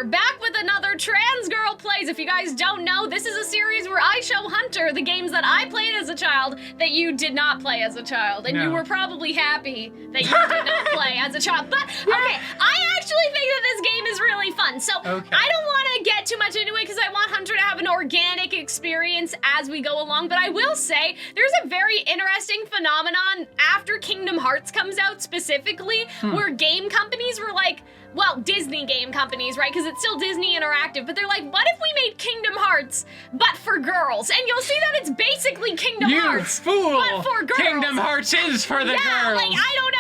Hunter, back with another Trans Girl Plays. If you guys don't know, this is a series where I show Hunter the games that I played as a child that you did not play as a child. And you were probably happy that you did not play as a child. But, okay, I actually think that this game is really fun. So, I don't want to get too much into it because I want Hunter to have an organic experience as we go along. But I will say, there's a very interesting phenomenon after Kingdom Hearts comes out specifically, where game companies were like, well, Disney game companies, right? Because it's still Disney Interactive, but they're like, what if we made Kingdom Hearts, but for girls? And you'll see that it's basically Kingdom Hearts, fool! but for girls. Kingdom Hearts is for the girls. Like, I don't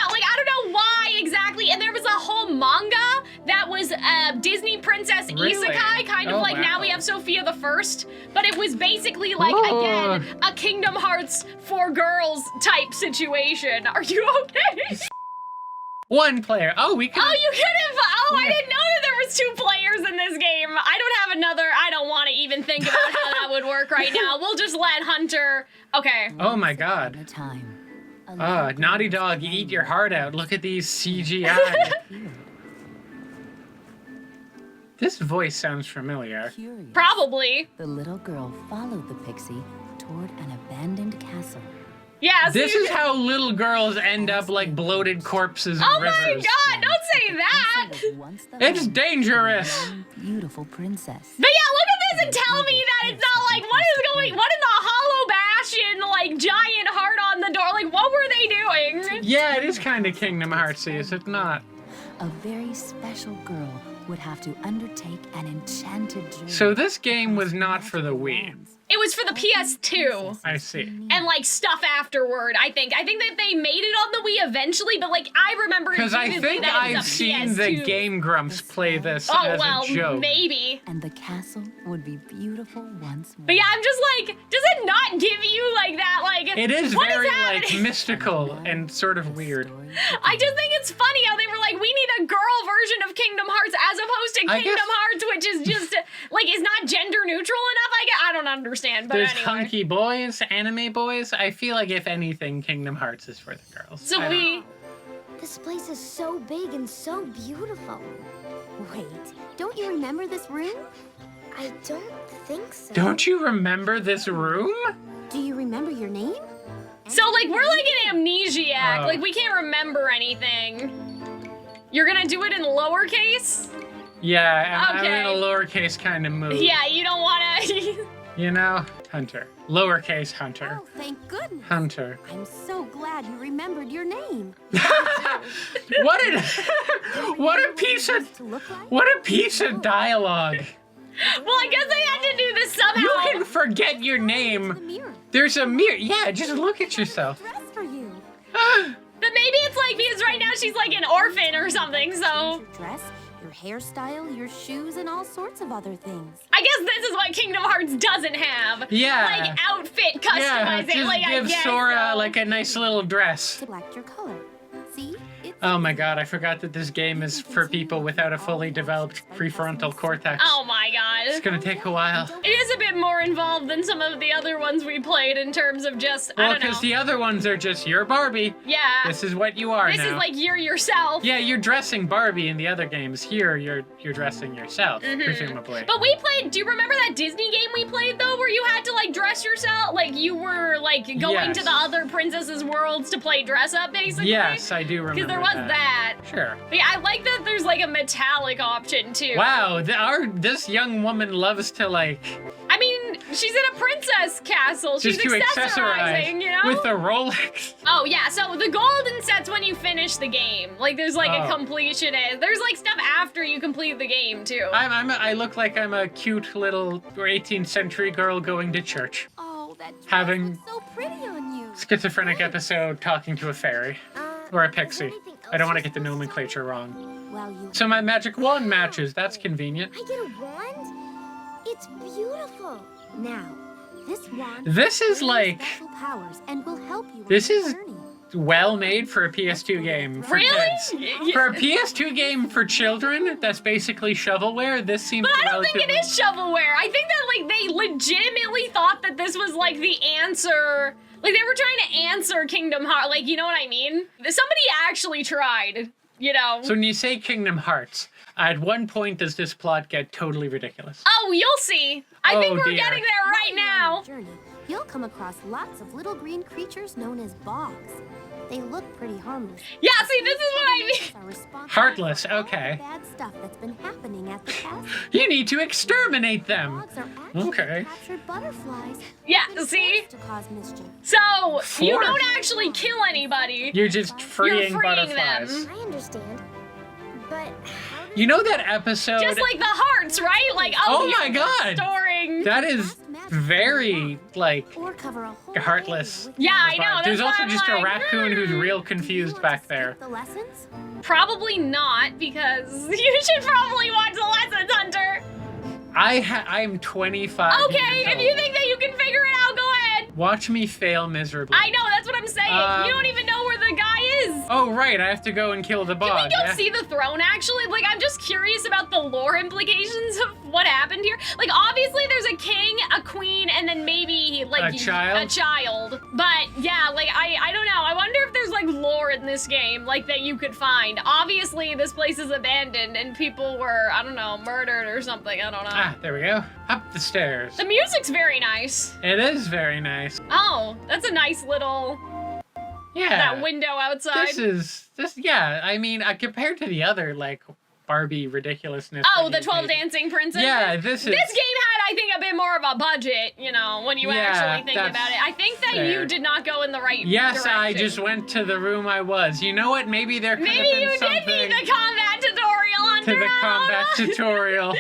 know why exactly. And there was a whole manga that was Disney Princess Isekai, kind of like now we have Sophia the First, but it was basically like, again, a Kingdom Hearts for girls type situation. Are you okay? One player. Oh, we can. Oh, you could have. Oh, I didn't know that there was 2 players in this game. I don't have another. I don't want to even think about how that would work right now. We'll just let Hunter. Okay. Oh my God. Naughty Dog, eat your heart out. Look at these CGI. This voice sounds familiar. Probably. The little girl followed the pixie toward an abandoned castle. Yeah, so this is how little girls end up like bloated corpses in rivers. Oh my God, don't say that! It's dangerous! Beautiful princess. But yeah, look at this and tell me that it's not like, what in the hollow bastion, like, giant heart on the door? Like, what were they doing? Yeah, it is kind of Kingdom Heartsy, is it not? A very special girl would have to undertake an enchanted journey. So this game was not for the Wii. It was for the PS2. I see. And like stuff afterward, I think. I think that they made it on the Wii eventually, but like I remember because I think I've seen the Game Grumps play this as a joke. Maybe. And the castle would be beautiful once more. But yeah, I'm just like, does it not give you like that, like, it is very like mystical and sort of weird. I just think it's funny how they were like, we need a girl version of Kingdom Hearts as opposed to Kingdom Hearts, which is just like is not gender neutral enough. I don't understand. But there's anyway. hunky boys, anime boys. I feel like if anything, Kingdom Hearts is for the girls. So This place is so big and so beautiful. Wait, don't you remember this room? I don't think so. Don't you remember this room? Do you remember your name? So like we're like an amnesiac. Like we can't remember anything. You're gonna do it in lowercase? Yeah, I'm in a lowercase kind of mood. Yeah, you don't wanna. You know, Hunter. Lowercase Hunter. Oh, thank goodness. Hunter. I'm so glad you remembered your name. What a piece of dialogue. Well, I guess I had to do this somehow. You can forget your name. There's a mirror. Yeah, just look at yourself. Dress for you. But maybe it's like because right now she's like an orphan or something, so. Your dress, your hairstyle, your shoes, and all sorts of other things. I guess this is what Kingdom Hearts doesn't have. Yeah. Like outfit customizing. Yeah, just like, give Sora like a nice little dress. Select your color. See? Oh my God, I forgot that this game is for people without a fully developed prefrontal cortex. Oh my God. It's gonna take a while. It is a bit more involved than some of the other ones we played in terms of just, I don't know. Well, because the other ones are just, you're Barbie. Yeah. This is what you are now. This is like you're yourself. Yeah, you're dressing Barbie in the other games. Here, you're dressing yourself, presumably. But we played, do you remember that Disney game we played though, where you had to like dress yourself? Like you were like going to the other princesses' worlds to play dress up, basically? Yes, I do remember because there was that. Sure. But yeah, I like that there's like a metallic option too. Wow, this young woman loves to like... I mean, she's in a princess castle. She's just to accessorizing, you know? With a Rolex. Oh yeah, so the golden set's when you finish the game. Like there's like a completionist. There's like stuff after you complete the game too. I look like I'm a cute little 18th century girl going to church. Oh, that dress having looks so pretty on you. Schizophrenic episode talking to a fairy. Or a pixie. I don't want to get the nomenclature wrong. Well, So my magic wand matches. That's convenient. I get a wand? It's beautiful. Now, this wand This is like... special powers and will help you This on your is journey. well made for a PS2 game for kids. For a PS2 game for children, that's basically shovelware. This seems But I don't think it is shovelware. I think that like they legitimately thought that this was like the answer. Like they were trying to answer Kingdom Hearts. Like, you know what I mean? Somebody actually tried. you know. So when you say Kingdom Hearts, at one point does this plot get totally ridiculous? Oh, you'll see. I think we're dear. getting there right now. Journey, you'll come across lots of little green creatures known as bogs. They look pretty harmless. Yeah, see, this is what I mean. Are responsible Heartless, for all the okay. bad stuff that's been happening at the castle. You need to exterminate them. Bogs are actually Okay. captured butterflies. Yeah, They're see? forced to cause mischief. So, you Force. don't actually kill anybody. You're just freeing butterflies. I understand, but how You know that episode? Just like the hearts, right? Like, Oh yeah, my God. Storing. That is very, like, or cover a whole heartless. day with Yeah, I know. That's There's why also I'm just a like, raccoon who's real You confused want back to there. skip the lessons? Probably not, because you should probably watch the lessons, Hunter. I'm 25 Okay, years if you old. think that you can figure it out, go ahead. Watch me fail miserably. I know, that's what I'm saying. You don't even know where the guy is. Oh, right, I have to go and kill the Can bog. we go yeah? see the throne, actually? Like, I'm just curious about the lore implications of what happened here. Like, obviously, there's a king, a queen, and then maybe, like... A child? A child. But, yeah, like, I don't know. I wonder if there's, like, lore in this game, like, that you could find. Obviously, this place is abandoned, and people were, I don't know, murdered or something. I don't know. Ah, there we go. Up the stairs. The music's very nice. It is very nice. Oh, that's a nice little... Yeah. That window outside. Yeah, I mean, compared to the other, like, Barbie ridiculousness. Oh, that the you 12 made. Dancing Princesses? Yeah, this is... This game had, I think, a bit more of a budget, you know, when you Yeah, actually think that's about it. I think that you fair. did not go in the right Yes, direction. I just went to the room I was. You know what? Maybe there could have Maybe been you something did need the combat tutorial, Hunter. to the combat I don't know. tutorial.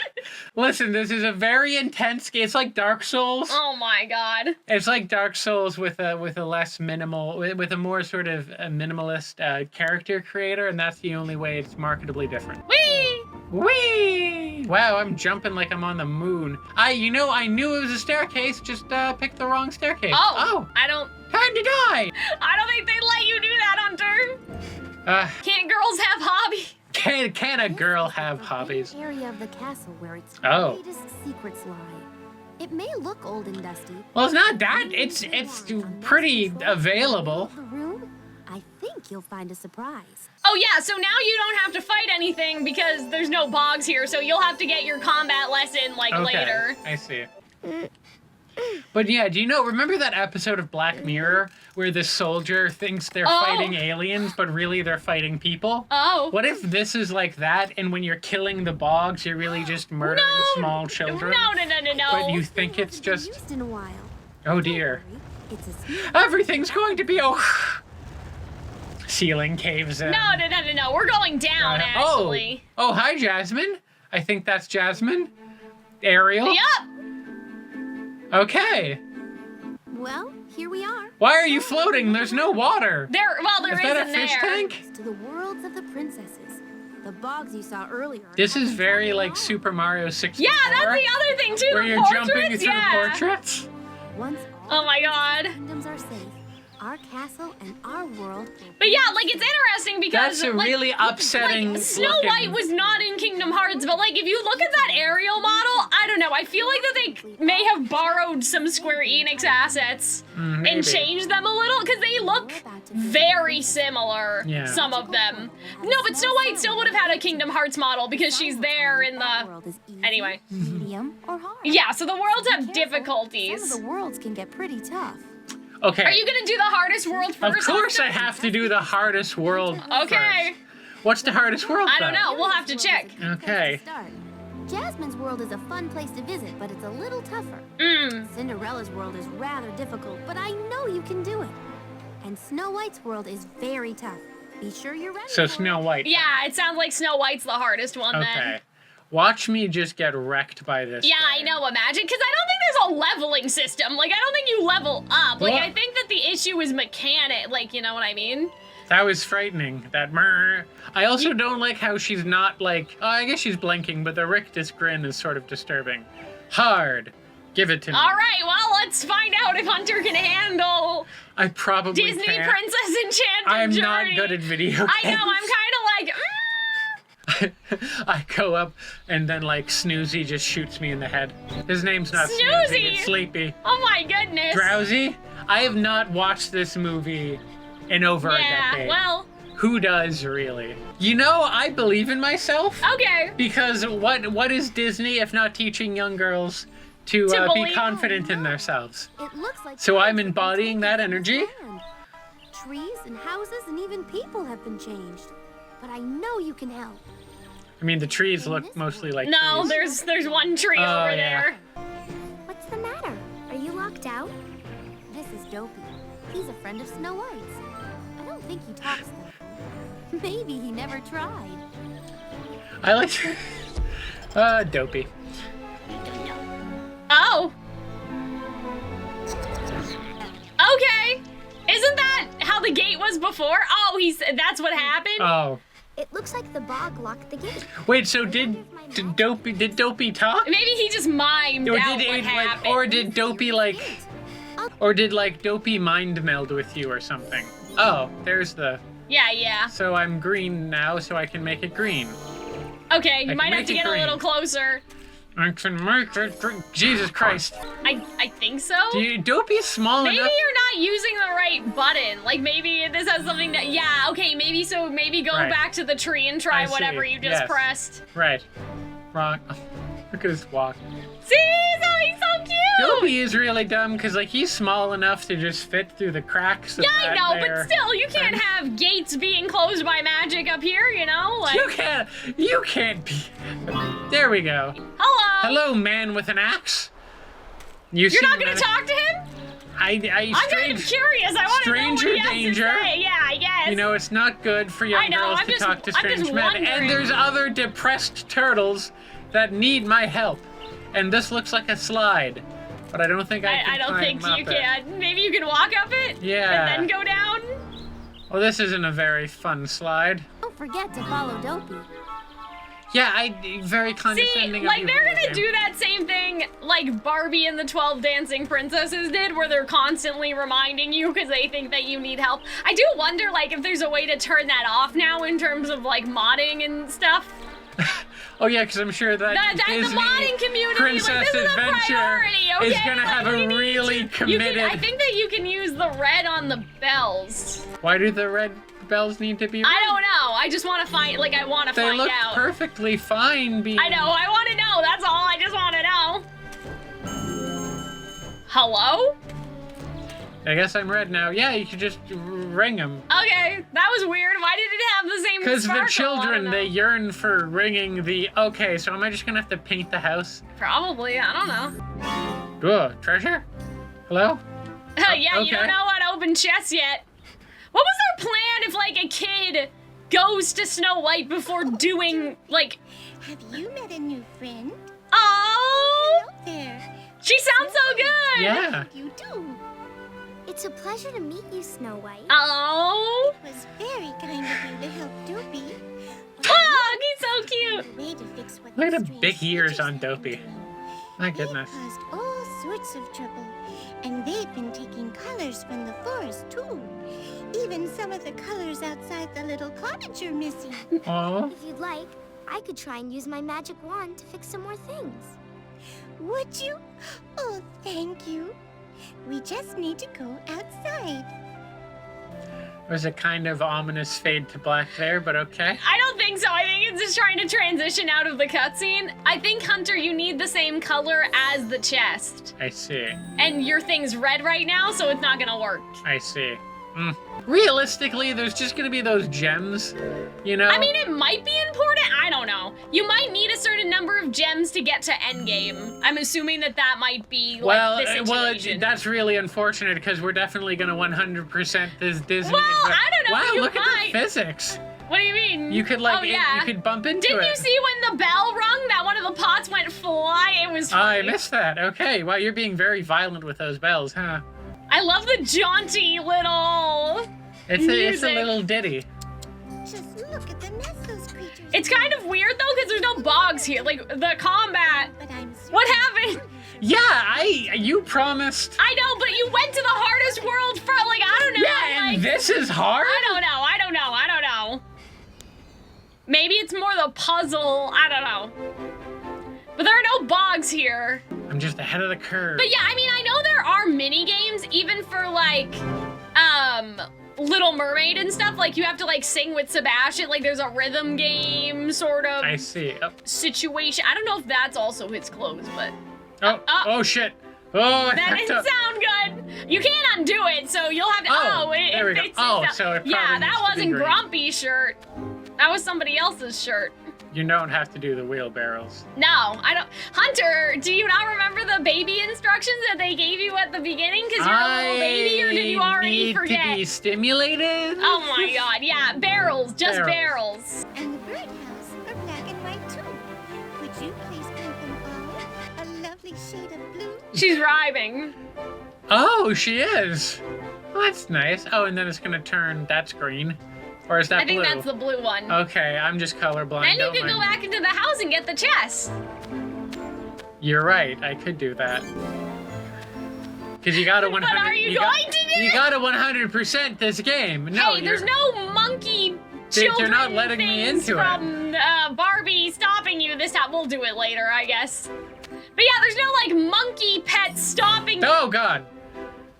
Listen, this is a very intense game. It's like Dark Souls. Oh my god. It's like Dark Souls with a less minimal, with a more sort of minimalist character creator, and that's the only way it's marketably different. Whee! Whee! Wow, I'm jumping like I'm on the moon. I knew it was a staircase, just picked the wrong staircase. Oh, I don't Time to die! think they'd let you do that, Hunter. Can't girls have hobbies? Can a girl have hobbies? An area of the castle where its Oh. greatest secrets lie. It may look old and dusty. Well, it's not that. It's pretty available. The room, I think you'll find a surprise. Oh yeah, so now you don't have to fight anything because there's no bogs here, so you'll have to get your combat lesson, like, Okay, later. I see. But yeah, remember that episode of Black Mirror where the soldier thinks they're fighting aliens, but really they're fighting people? Oh. What if this is like that, and when you're killing the bogs, you're really just murdering small children? No. But you think it's just... Used in a while. Oh dear. It's a smooth Everything's going to be... Ceiling caves in. No. We're going down, actually. Oh, hi, Jasmine. I think that's Jasmine. Ariel? Yup. Okay. Well, here we are. Why are you floating? There's no water. There Is that a isn't fish there. tank? To the worlds of the princesses. The bogs you saw earlier. This is very like Super Mario 64. Yeah, that's the other thing too. Where the you're portraits, jumping through yeah. portraits. Once Oh my god. kingdoms are safe, our castle and our world. But yeah, like it's interesting because That's a like, really upsetting Like, Snow looking- White was not in Kingdom Hearts, but like if you look at that aerial model, I don't know. I feel like that they may have borrowed some Square Enix assets Maybe. and changed them a little because they look very similar. Yeah. Some of them. No, but Snow White still would have had a Kingdom Hearts model because she's there in the. world is easy, Anyway. medium, or hard. Yeah, so the worlds have Be careful, difficulties. Some of the worlds can get pretty tough. Okay. Are you gonna do the hardest world first? Of course I have to do the hardest world Okay. first. What's the hardest world, I don't though? know. We'll have to check. Okay. To start. Jasmine's world is a fun place to visit, but it's a little tougher. Cinderella's world is rather difficult, but I know you can do it. And Snow White's world is very tough. Be sure you're ready. So for Snow it. White. Yeah, it sounds like Snow White's the hardest one Okay. then. Watch me just get wrecked by this. Yeah, I thing. know, imagine, because I don't think there's a leveling system. Like, I don't think you level up. Like, What? I think that the issue is mechanic, like, you know what I mean? That was frightening. That murr. I also don't like how she's not like. Oh, I guess she's blinking, but the rictus grin is sort of disturbing. Hard. Give it to me. All right, well, let's find out if Hunter can handle I probably Disney can't. Princess Enchanted I'm Journey. not good at video games. I know, I'm kind of like, I go up and then like Snoozy just shoots me in the head. His name's not Snoozy, Snoozy? it's Sleepy. oh my goodness. Drowsy? I have not watched this movie in over a Yeah, decade. well, Who does, really? You know, I believe in myself. Okay. Because what is Disney if not teaching young girls to be confident in themselves? It looks like So I'm plants have been embodying that taken from energy? this land. Trees and houses and even people have been changed. But I know you can help. I mean, the trees look mostly like No, trees. there's one tree Oh, over yeah. there. What's the matter? Are you locked out? This is Dopey. He's a friend of Snow White's. I don't think he talks though. Maybe he never tried. I like Dopey. Oh. Okay. Isn't that how the gate was before? Oh, that's what happened? Oh. It looks like the bog locked the gate. Wait, so did Dopey talk? Maybe he just mimed Or out did what it, happened. or did Dopey or did Dopey mind meld with you or something? Oh, there's the. Yeah. So I'm green now, so I can make it green. Okay, you can might have make to it get green. a little closer. I can make it green. Jesus Christ. I think so. Dopey's small Maybe enough. you're not using the right button. Like maybe this has something that. Yeah. Okay. Maybe go Right. back to the tree and try I see, whatever you just yes. pressed. Right. Wrong. Look at his walk. See, he's so cute. Dopey is really dumb because he's small enough to just fit through the cracks. Of Yeah, I that know, there. but still, you can't have gates being closed by magic up here, you know? Like, You can't be. There we go. hello. Hello, man with an axe. You're not gonna talk to him? I'm kind of curious. I want to know what stranger he has danger. to say. Yeah, I guess. You know, it's not good for young I know, girls I'm to just- talk to I'm just strange men. wondering. And there's other depressed turtles that need my help. And this looks like a slide. But I don't think I can I don't think climb you up it. can. Maybe you can walk up it? Yeah. And then go down? Well, this isn't a very fun slide. Don't forget to follow Dopey. Yeah, very See, condescending. like of they're you, gonna Sam. do that same thing like Barbie and the 12 Dancing Princesses did, where they're constantly reminding you because they think that you need help. I do wonder, like, if there's a way to turn that off now in terms of, like, modding and stuff. Oh yeah, because I'm sure that The Disney modding community, Princess like, this is a Adventure priority, okay? is gonna Like, have a we need really to- committed. I think that you can use the red on the bells. Why do the red bells need to be red? I don't know. I just want to find, like, I want to They find look out. perfectly fine being. I know. I want to know. That's all. I just want to know. Hello? I guess I'm red now. Yeah, you could just ring them. Okay, that was weird. Why did it have the same Because the sparkle? I children, don't they know. yearn for ringing the. Okay, so am I just gonna have to paint the house? Probably. I don't know. Ugh, treasure? Hello? Yeah, you okay. don't know how to open chests yet. What was their plan if, like, a kid goes to Snow White before doing, like... Have you met a new friend? Oh! Hello there. She sounds so good! Yeah. You do. It's a pleasure to meet you, Snow White. Oh! It was very kind of you to help Dopey. Oh, he's so cute! Way to fix what Look at those the big strange ears creatures on have been Dopey. doing. My They've goodness. caused all sorts of trouble, and they've been taking colors from the forest too. Even some of the colors outside the little cottage are missing. Oh. If you'd like, I could try and use my magic wand to fix some more things. Would you? Oh, thank you. We just need to go outside. There's a kind of ominous fade to black there, but okay. I don't think so. I think it's just trying to transition out of the cutscene. I think, Hunter, you need the same color as the chest. I see. And your thing's red right now, so it's not gonna work. I see. Realistically, there's just gonna be those gems, you know? I mean, it might be important. I don't know. You might need a certain number of gems to get to endgame. I'm assuming that might be like the situation. that's really unfortunate because we're definitely gonna 100% this Disney. Well, I don't know, Wow, you look might. at the physics. What do you mean? You could oh, yeah. you could bump into Didn't it. you see when the bell rung that one of the pots went fly? It was funny. I missed that. Okay, well, you're being very violent with those bells, huh? I love the jaunty little It's a music. little ditty. Just look at the mess those creatures. It's kind of weird though, because there's no bogs here. Like the combat. But I'm What happened? Yeah, you promised. I know, but you went to the hardest world for like I don't know. Yeah, like, and this is hard. I don't know. Maybe it's more the puzzle. I don't know. But there are no bogs here. I'm just ahead of the curve. But yeah, I mean, I know there are mini games even for like Little Mermaid and stuff. Like, you have to, like, sing with Sebastian. Like, there's a rhythm game sort of I see. Oh. situation. I don't know if that's also his clothes, but... Oh, shit. Oh, I that fucked didn't up. sound good. You can't undo it, so you'll have to... there we go. So it probably yeah, that needs to be wasn't green. Grumpy's shirt. That was somebody else's shirt. You don't have to do the wheelbarrows. No, I don't. Hunter, do you not remember the baby instructions that they gave you at the beginning? Because you're a little baby, or did you already forget? I need to be stimulated. Oh my god, yeah, barrels, just barrels. And the birdhouse are black and white too. Would you please paint them all a lovely shade of blue? She's rhyming. Oh, she is. Well, that's nice. Oh, and then it's gonna turn. That's green. Or is that I think blue? that's the blue one. Okay, I'm just colorblind. Then you don't can go mind. back into the house and get the chest. You're right. I could do that. Because you gotta 100. But are you going to do You it? gotta 100% this game. No, Hey, there's you're- no monkey They're children not letting me things into it. from Barbie stopping you this time. We'll do it later, I guess. But yeah, there's no like monkey pet stopping you. Oh God.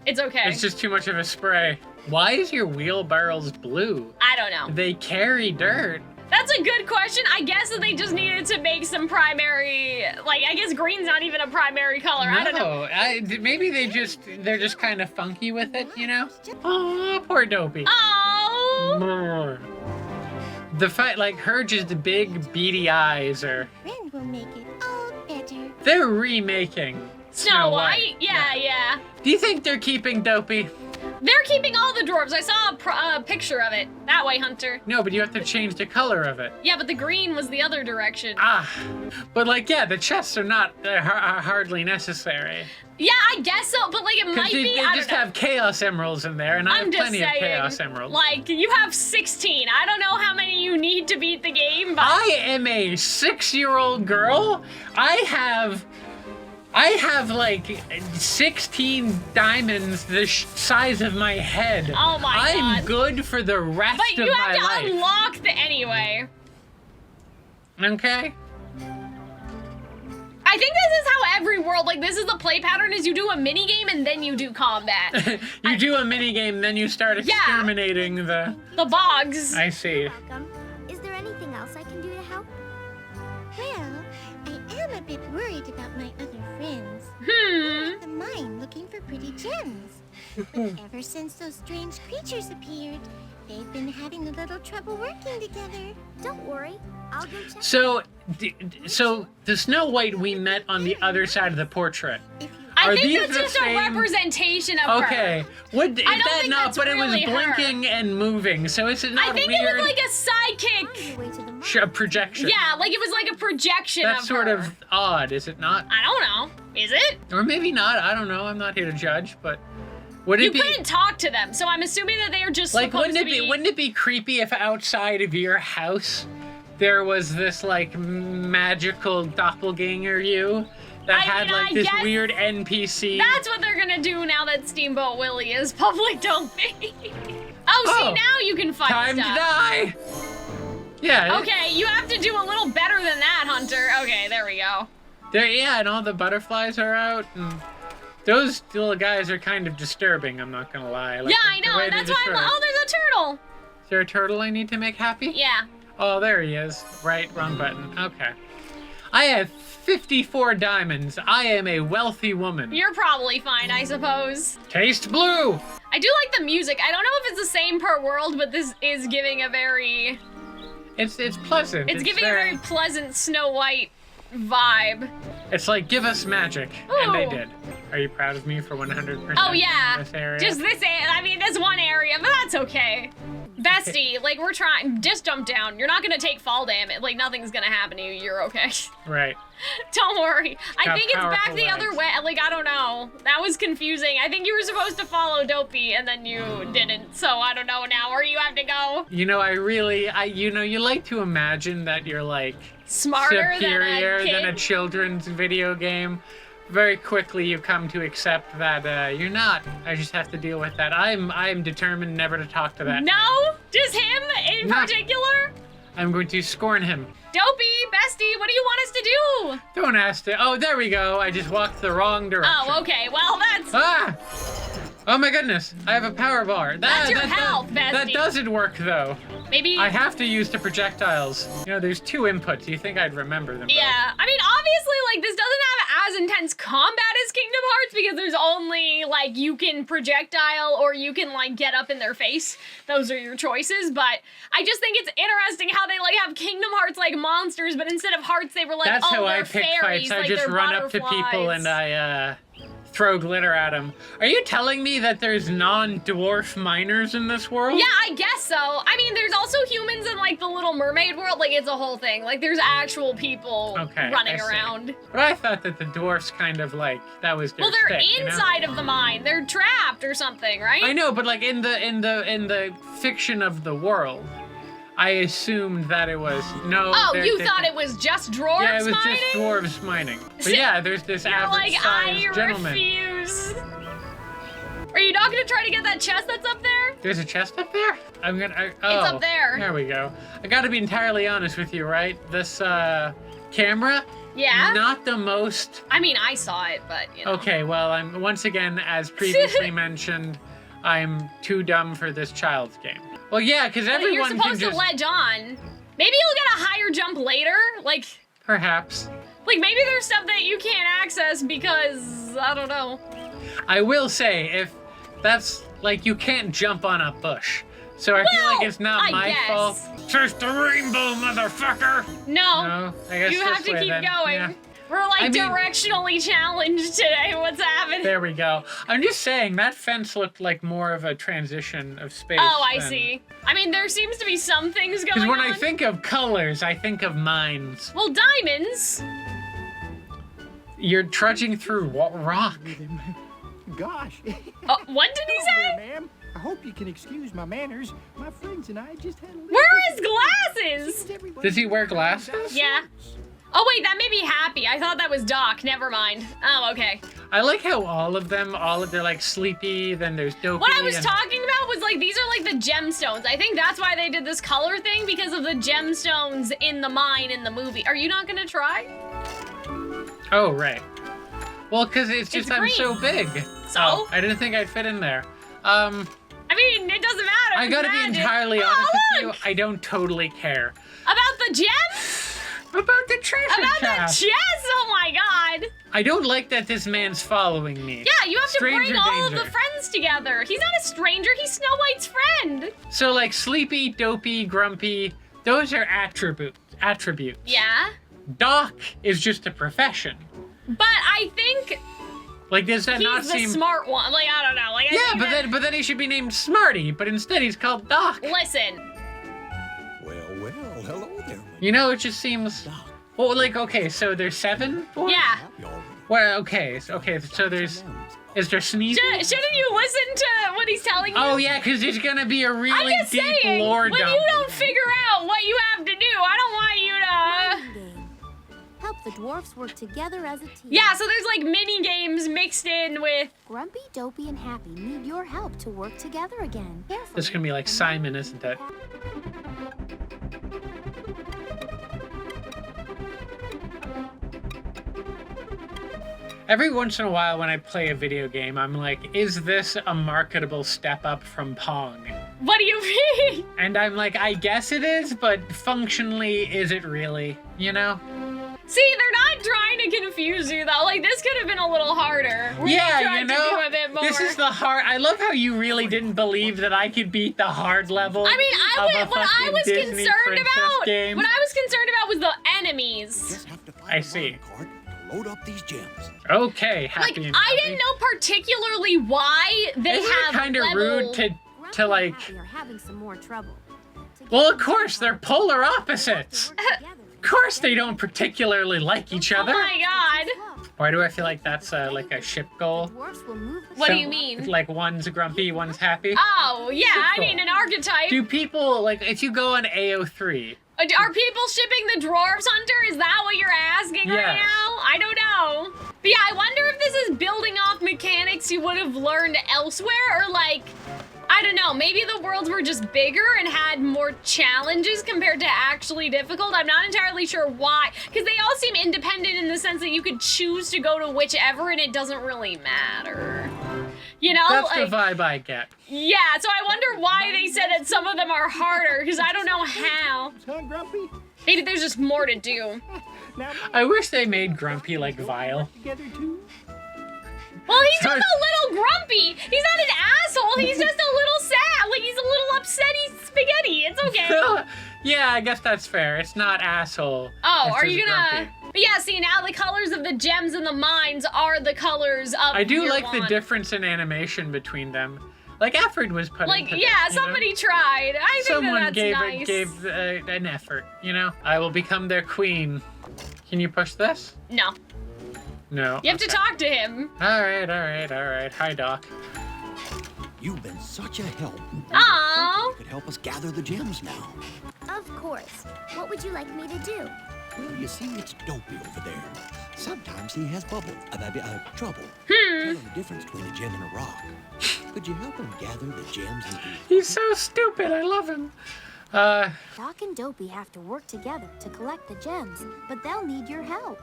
It's okay. It's just too much of a spray. Why is your wheelbarrows blue? I don't know. They carry dirt. That's a good question. I guess that they just needed to make some primary, like, I guess green's not even a primary color. I don't know. Maybe they're just kind of funky with it, you know? Oh, poor Dopey. Oh. The fight, like her just big beady eyes are. Friend will make it all better. They're remaking Snow White? Yeah. Do you think they're keeping Dopey? They're keeping all the dwarves. I saw a picture of it. That way, Hunter. No, but you have to change the color of it. Yeah, but the green was the other direction. But like, yeah, the chests are not are hardly necessary. Yeah, I guess so, but like it might Because be. they I just don't know. have Chaos Emeralds in there, and I I'm have just plenty saying, of Chaos Emeralds. like, you have 16. I don't know how many you need to beat the game, but... I am a 6-year-old girl. I have like 16 diamonds the size of my head. Oh my I'm God. good for the rest But of you my have to life. unlock the anyway. Okay. I think this is how every world, like, this is the play pattern, is you do a mini game and then you do combat. You do a mini game, then you start exterminating the. The bogs. I see. Welcome. Is there anything else I can do to help? Well, I am a bit worried about my other friends. The mine looking for pretty gems. But ever since those strange creatures appeared, they've been having a little trouble working together. Don't worry. I'll go check. So the Snow White we met on the other side of the portrait. If you I Are think these that's the just same? a representation of Okay. her. Would is I don't that think not? that's But it was really her. blinking and moving. So is it not I think weird? it was like a On sidekick. your way to the mine. A projection. Yeah, like it was like a projection That's of sort her. of odd, is it not? I don't know. Is it? Or maybe not. I don't know. I'm not here to judge, but would it You be couldn't talk to them, so I'm assuming that they are just like supposed wouldn't to be... wouldn't it be creepy if outside of your house there was this like magical doppelganger you that I had mean, like I this guess weird NPC? That's what they're gonna do now that Steamboat Willie is public domain. Oh, see, Oh, now you can fight Time stuff. to die. Yeah. Okay, you have to do a little better than that, Hunter. Okay, there we go. There, yeah, and all the butterflies are out, and those little guys are kind of disturbing. I'm not gonna lie. Like, Yeah, I the know, way and they that's why I'm destroy like, it. oh, there's a turtle. Is there a turtle I need to make happy? Yeah. Oh, there he is. Right, wrong button. Okay. I have 54 diamonds. I am a wealthy woman. You're probably fine, I suppose. Taste blue. I do like the music. I don't know if it's the same per world, but this is giving a very... It's pleasant. It's giving a very pleasant Snow White vibe. It's like, give us magic. And they Ooh. did. Are you proud of me for 100%? Oh, yeah. This area? Just this, I mean, this one area, but that's okay. Bestie, like, we're trying, just jump down. You're not gonna take fall damage. Like, nothing's gonna happen to you. You're okay. Right. Don't worry. I Got think it's back powerful the other legs. way. Like, I don't know. That was confusing. I think you were supposed to follow Dopey, and then you didn't. So I don't know now where you have to go. You know, you like to imagine that you're like Smarter superior than a kid. than a children's video game. Very quickly you come to accept that you're not. I just have to deal with that. I'm determined never to talk to that. No? Just him in No. particular? I'm going to scorn him. Dopey, Bestie, what do you want us to do? Don't ask to. Oh, there we go. I just walked the wrong direction. Oh, okay. Well, that's... Ah! Oh my goodness, I have a power bar. That's your health, bestie. That doesn't work though. Maybe... I have to use the projectiles. You know, there's 2 inputs. You think I'd remember them? Yeah, I mean, obviously, like, this doesn't have as intense combat as Kingdom Hearts because there's only, like, you can projectile or you can, like, get up in their face. Those are your choices, but I just think it's interesting how they, like, have Kingdom Hearts, like, monsters, but instead of hearts, they were, like, That's how I they're pick fairies, fights. I like, just they're run up to people and I, throw glitter at them. Are you telling me that there's non-dwarf miners in this world? Yeah, I guess so. I mean, there's also humans in, like, the Little Mermaid world. Like, it's a whole thing. Like, there's actual people running around. But I thought that the dwarfs kind of, like, that was their Well, they're stick, inside you know? of the mine. They're trapped or something, right? I know, but, like, in the fiction of the world, I assumed that it was, no. Oh, you thought it was just dwarves mining? Yeah, it was just dwarves mining. But yeah, there's this average-sized gentleman. Refuse. Are you not gonna try to get that chest that's up there? There's a chest up there? It's up there. There we go. I gotta be entirely honest with you, right? This, camera? Yeah? Not the most... I mean, I saw it, but, you know. Okay, well, I'm, once again, as previously mentioned, I'm too dumb for this child's game. Well, yeah, because everyone You're supposed can to just... ledge on. Maybe you'll get a higher jump later? Like... Perhaps. Like, maybe there's stuff that you can't access because... I don't know. I will say, if that's... Like, you can't jump on a bush. So I feel like it's not my fault. Chase the rainbow, motherfucker! No. I guess you have to keep going. Yeah. We're like I mean, directionally challenged today. What's happening? There we go. I'm just saying, that fence looked like more of a transition of space. Oh, I see. I mean, there seems to be some things going on. Because when I think of colors, I think of mines. Well, diamonds. You're trudging through rock. Gosh. What did he say? There, ma'am. I hope you can excuse my manners. My friends and I just had a little... Where are his glasses? Does he wear glasses? Yeah. Oh, wait, that made me happy. I thought that was Doc. Never mind. Oh, okay. I like how they're like sleepy, then there's dopey. What I was talking about was like, these are like the gemstones. I think that's why they did this color thing, because of the gemstones in the mine in the movie. Are you not gonna try? Oh, right. Well, because it's just I'm so big. So? Oh, I didn't think I'd fit in there. I mean, it doesn't matter. I gotta be entirely honest with you, I don't totally care. About the gems? About the treasure About chest. the chest? Oh my god. I don't like that this man's following me. Yeah, you have Stranger to bring all danger. of the friends together. He's not a stranger, he's Snow White's friend. So like sleepy, dopey, grumpy, those are attributes. Yeah. Doc is just a profession. But I think like does that not he's seem the smart one. Like, I don't know. Like, yeah, but then he should be named Smarty, but instead he's called Doc. Listen. Well, hello there. You know, it just seems... Well, like, okay, so there's 7? Yeah. Well, okay, so there's... Is there sneezing? Shouldn't you listen to what he's telling you? Oh, yeah, because there's gonna be a really deep lore dump. When you don't figure out what you have to do, I don't want you to... Help the dwarfs work together as a team. Yeah, so there's like mini games mixed in with... Grumpy, Dopey, and Happy need your help to work together again. Carefully. This is gonna be like Simon, isn't it? Every once in a while when I play a video game, I'm like, is this a marketable step up from Pong? What do you mean? And I'm like, I guess it is, but functionally, is it really? You know? See, they're not trying to confuse you, though. Like, this could have been a little harder. Yeah, you know, to do a bit more. this is the hard... I love how you really didn't believe that I could beat the hard level. I mean, what I was Disney concerned Princess about... game. What I was concerned about was the enemies. Just have to find I a see. cart to load up these gems. Okay, happy Like, and I happy. didn't know particularly why they Isn't have it kind of rude to Grumpy like... and Happy are having some more trouble. Well, of course, they're polar opposites. Work together. Of course they don't particularly like each Oh other. my god. Why do I feel like that's like a ship goal? Dwarfs will move the What do So, you mean? Like one's grumpy, one's happy? Oh, yeah, I Cool. mean, an archetype. Do people, like, if you go on AO3... Are people shipping the Dwarves Hunter? Is that what you're asking right Yes. now? I don't know. But yeah, I wonder if this is building off mechanics you would have learned elsewhere, or like, I don't know, maybe the worlds were just bigger and had more challenges compared to actually difficult. I'm not entirely sure why, because they all seem independent in the sense that you could choose to go to whichever and it doesn't really matter. You know? That's like, the vibe I get. Yeah, so I wonder why they said that some of them are harder, because I don't know how. Huh, Grumpy? Maybe there's just more to do. Now, I wish they made Grumpy like vile. together too? Well, he's just a little grumpy. He's not an asshole. He's just a little sad. Like, he's a little upsetty spaghetti. It's okay. Yeah, I guess that's fair. It's not asshole. Oh, It's are just you gonna... grumpy. But yeah, see, now the colors of the gems and the mines are the colors of I do year like one. the difference in animation between them. Like Alfred was putting. Like, to yeah, this, you know? somebody tried. I think Someone that's gave nice. gave an effort. You know, I will become their queen. Can you push this? No. No. You have to talk to him. All right. Hi, Doc. You've been such a help. Aww. You could help us gather the gems now. Of course. What would you like me to do? Well, you see, it's Dopey over there. Sometimes he has trouble. Telling the difference between a gem and a rock. Could you help him gather the gems and... He's so stupid. I love him. Doc and Dopey have to work together to collect the gems, but they'll need your help.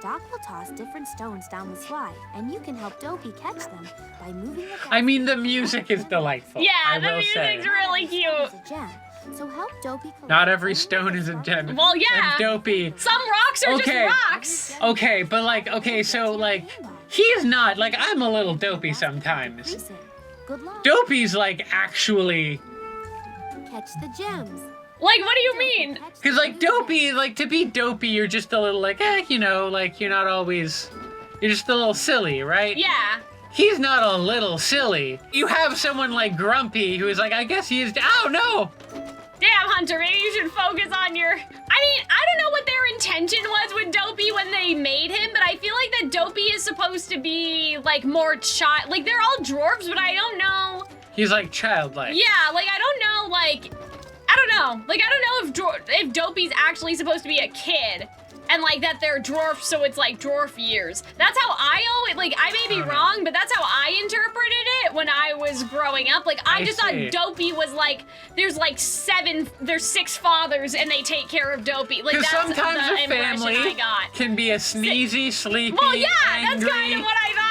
Doc will toss different stones down the slide, and you can help Dopey catch them by moving the I mean, the music is delightful. Yeah, I the will say. music's really cute. a gem. So help Dopey collect Not every only stone the is a stones gem. that Well, yeah. And Dopey. Some rocks are Okay. just rocks. Okay, but like, okay, so like, he's not, like, I'm a little dopey sometimes. increase it. Good luck. Dopey's like actually, Catch the gems. Like, what do you mean? cause like dopey, like to be dopey, you're just a little like, you know, like you're not always, you're just a little silly, right? Yeah. He's not a little silly. You have someone like Grumpy who is like, I guess he is, oh no! Damn, Hunter, maybe you should focus on your... I mean, I don't know what their intention was with Dopey when they made him, but I feel like that Dopey is supposed to be, like, more child... Like, they're all dwarves, but I don't know... He's like childlike. Yeah, like, I don't know, like... I don't know. Like, I don't know if Dopey's actually supposed to be a kid. And, like, that they're dwarfs, so it's, like, dwarf years. That's how I always... Like, I may be wrong, but that's how I interpreted it when I was growing up. Like, I just see. thought Dopey was, like... There's, like, there's 6 fathers, and they take care of Dopey. Like, Because that's sometimes the a impression family I got. can be a sneezy, sleepy, Well, yeah, angry, that's kind of what I thought.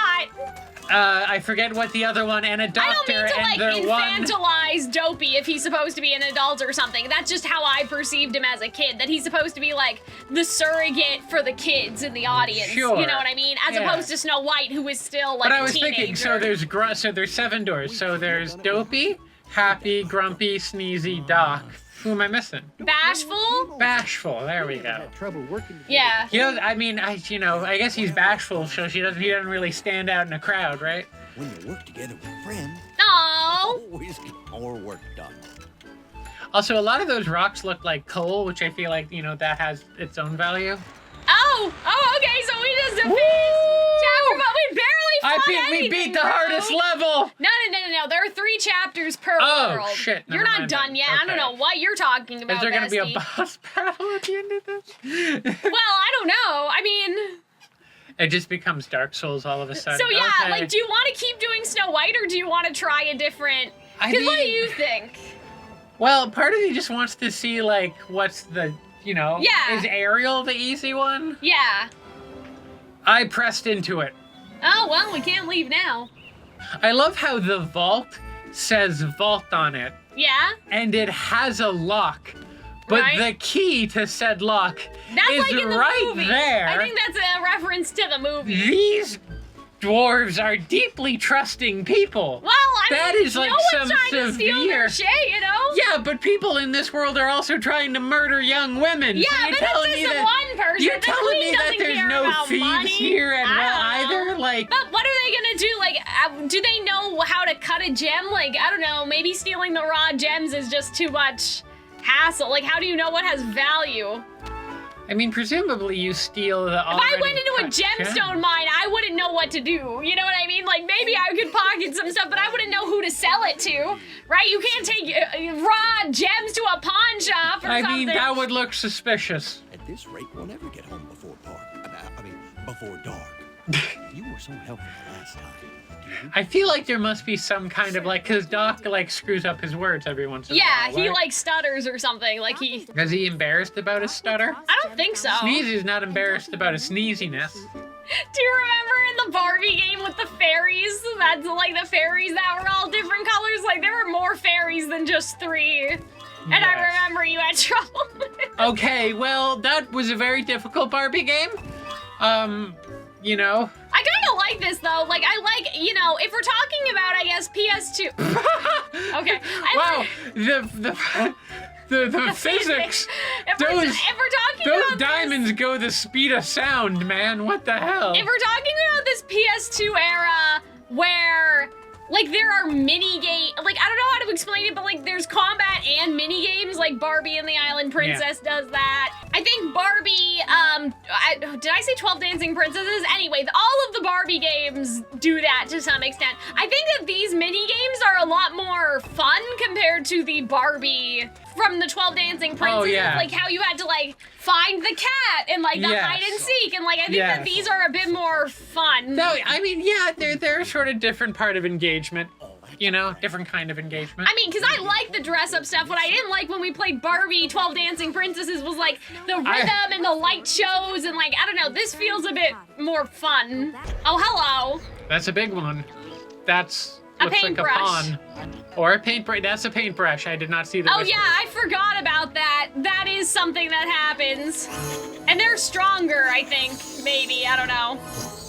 I forget what the other one, and a I don't doctor, mean to, and like, they're one. infantilize Dopey if he's supposed to be an adult or something. That's just how I perceived him as a kid, that he's supposed to be, like, the surrogate for the kids in the audience. Sure. You know what I mean? As Yeah. opposed to Snow White, who is still, like, But I a was teenager. thinking, so there's 7 doors. So there's Dopey, Happy, Grumpy, Sneezy, Doc. Who am I missing? Bashful? Bashful. There we go. Had trouble working together. Yeah. He does, I mean, I guess he's bashful, so he doesn't really stand out in a crowd, right? When you work together with a friend, No. always get more work done. Also, a lot of those rocks look like coal, which I feel like, that has its own value. Oh, okay, so we just defeated chapter, but we barely fought We anything, beat the bro. hardest level! No. There are 3 chapters per Oh, world. shit, You're never not mind done then. yet. I don't Okay. know what you're talking about, Is there gonna be a bestie. boss battle at the end of this? Well, I don't know. I mean... It just becomes Dark Souls all of a sudden. So yeah, Okay. like, do you want to keep doing Snow White, or do you want to try a different... I Because what do mean- you think? Well, part of me just wants to see, like, what's the, Yeah. Is Ariel the easy one? Yeah. I pressed into it. Oh, well, we can't leave now. I love how the vault says vault on it, Yeah? and it has a lock. But Right. the key to said lock That's is like in the right movie. there. I think that's a reference to the movie. These dwarves are deeply trusting people. Well, I That mean, is, like, no one's some trying to steal their severe- shit, you know? Yeah, but people in this world are also trying to murder young women. Yeah, so you're but telling this me is that one person. you're The telling queen me that doesn't there's care no about thieves money. here at I well don't know. either. Like, But what are they gonna do? Like, do they know how to cut a gem? Like, I don't know, maybe stealing the raw gems is just too much hassle. Like, how do you know what has value? I mean, presumably you steal the. If I went into a gemstone mine, I wouldn't know what to do. You know what I mean? Like, maybe I could pocket some stuff, but I wouldn't know who to sell it to, right? You can't take raw gems to a pawn shop or I something. mean, that would look suspicious. At this rate, we'll never get home before before dark. You were so helpful last time. Do you I feel like there must be some kind of like, cause Doc like screws up his words every once in a Yeah, while. he right? like stutters or something. Like he. Is he embarrassed about his stutter? I don't think so. Sneezy's not embarrassed about his sneeziness. Do you remember in the the Barbie game with the fairies? That's like the fairies that were all different colors. Like there were more fairies than just 3. And Yes. I remember you had trouble with it. Okay, well, that was a very difficult Barbie game. You know. I kind of like this though. Like I like, you know, if we're talking about, I guess, PS2. Okay. Wow, the physics. If we're talking Those about diamonds go the speed of sound, man. What the hell? If we're talking about this PS2 era where, like, there are mini games, like, I don't know how to explain it, but, like, there's combat and mini games, like Barbie and the Island Princess does that. I think Barbie, did I say 12 Dancing Princesses? Anyway, all of the Barbie games do that to some extent. I think that these mini games are a lot more fun compared to the Barbie from the 12 Dancing Princesses. Oh, yeah. Like, how you had to, like, find the cat and, like, the Yes. hide and seek. And, like, I think Yes. that these are a bit more fun. No, I mean, yeah, they're a sort of different part of engagement. You know, different kind of engagement. I mean, because I like the dress-up stuff. What I didn't like when we played Barbie 12 Dancing Princesses was, like, the rhythm and the light shows and, like, I don't know, this feels a bit more fun. Oh, hello. That's a big one. That's A looks like a paintbrush. pawn. Or a paintbrush. That's a paintbrush. I did not see the Oh, whisper. yeah, I forgot about that. That is something that happens. And they're stronger, I think, maybe. I don't know.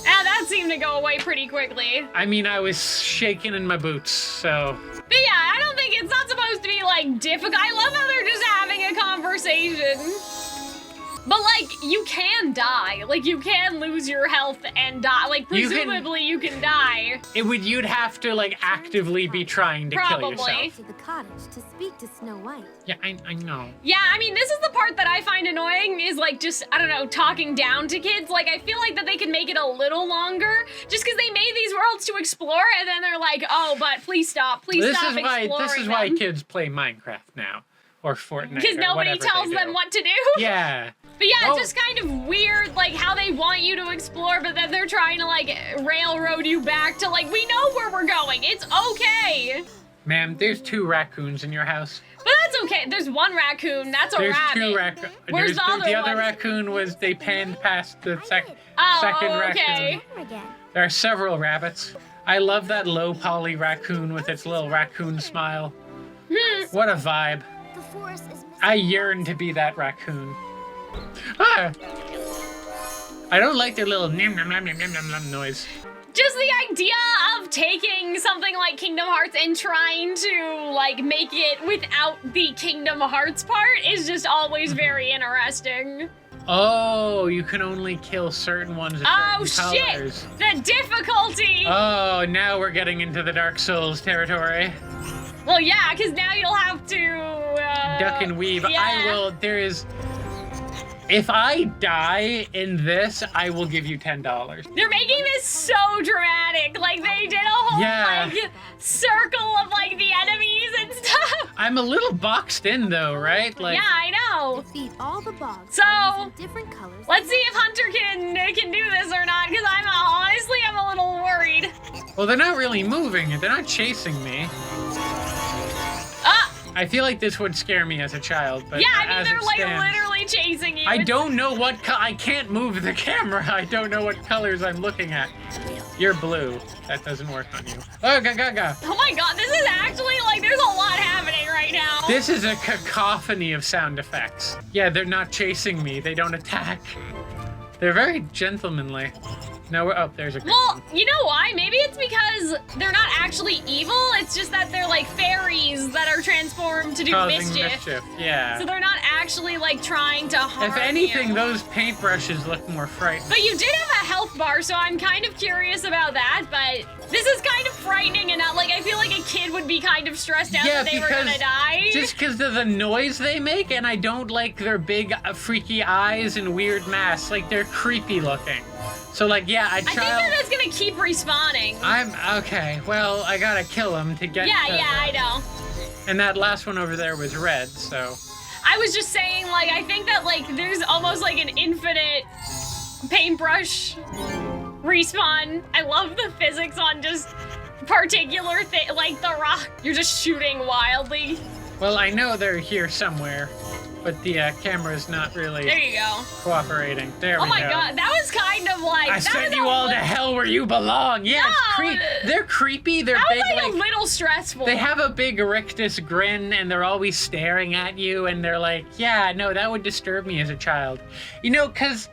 That seemed to go away pretty quickly. I mean, I was shaking in my boots, so... But yeah, I don't think it's not supposed to be, like, difficult. I love how they're just having a conversation. But, like, you can die. Like, you can lose your health and die. Like, presumably you can die. You'd have to, like, actively be trying to kill yourself. Probably. To the cottage to speak to Snow White. Yeah, I know. Yeah, I mean, this is the part that I find annoying is, like, just, I don't know, talking down to kids. Like, I feel like that they can make it a little longer just because they made these worlds to explore and then they're like, oh, but please stop. Please stop exploring This is why them. kids play Minecraft now. Or Fortnite. Because or nobody whatever tells they them do. what to do. Yeah. But yeah, Well- it's just kind of weird, like, how they want you to explore, but then they're trying to, like, railroad you back to, like, we know where we're going. It's okay. Ma'am, there's 2 raccoons in your house. But that's okay. There's one raccoon. That's a There's rabbit. 2 raccoons. Where's the other the other one? raccoon was they panned past the second Oh, raccoon. okay. Again. There are several rabbits. I love that low poly raccoon with its little raccoon smile. What a vibe. The forest is missing. I yearn to be that raccoon. Ah. I don't like their little nim nom nom nom nom nom nom noise. Just the idea of taking something like Kingdom Hearts and trying to, like, make it without the Kingdom Hearts part is just always very interesting. Oh, you can only kill certain ones of Oh, certain shit! colors. The difficulty! Oh, now we're getting into the Dark Souls territory. Well, yeah, because now you'll have to, Duck and weave. yeah. If I die in this, I will give you $10. They're making this so dramatic. Like, they did a whole, Yeah. like, circle of, like, the enemies and stuff. I'm a little boxed in though, right? Like, Yeah, I know. Defeat all the bogs So, by using different colors. Let's see if Hunter can do this or not, because I'm a little worried. well, they're not really moving. They're not chasing me. Ah! I feel like this would scare me as a child, but Yeah, I mean, as they're, it like, stands, literally chasing you. I It's- don't know what I can't move the camera. I don't know what colors I'm looking at. You're blue. That doesn't work on you. Oh, gaga. Oh my god, this is actually, like, there's a lot happening right now. This is a cacophony of sound effects. Yeah, they're not chasing me. They don't attack. They're very gentlemanly. No, there's a green Well, one. you know why? Maybe it's because they're not actually evil. It's just that they're like fairies that are transformed to do Causing mischief. Yeah. So they're not actually like trying to harm If anything, you. those paintbrushes look more frightening. But you did have a health bar, so I'm kind of curious about that. But this is kind of frightening, and like I feel like a kid would be kind of stressed out Yeah, that they were gonna because die. Just because of the noise they make, and I don't like their big, freaky eyes and weird masks. Like, they're creepy looking. So, like, yeah, I think they're just gonna keep respawning. I'm okay. Well, I gotta kill him to get. Yeah, to yeah, I the- know. And that last one over there was red, so. I was just saying, like, I think that, like, there's almost, like, an infinite paintbrush respawn. I love the physics on just particular like the rock. You're just shooting wildly. Well, I know they're here somewhere. but the camera's not really There you go. cooperating. There Oh we my go. god, that was kind of like. I that sent was you a all to li- hell where you belong. Yeah, No, they're creepy. They're That big, was like like a little stressful. they have a big rictus grin, and they're always staring at you, and they're like, yeah, no, that would disturb me as a child. You know, because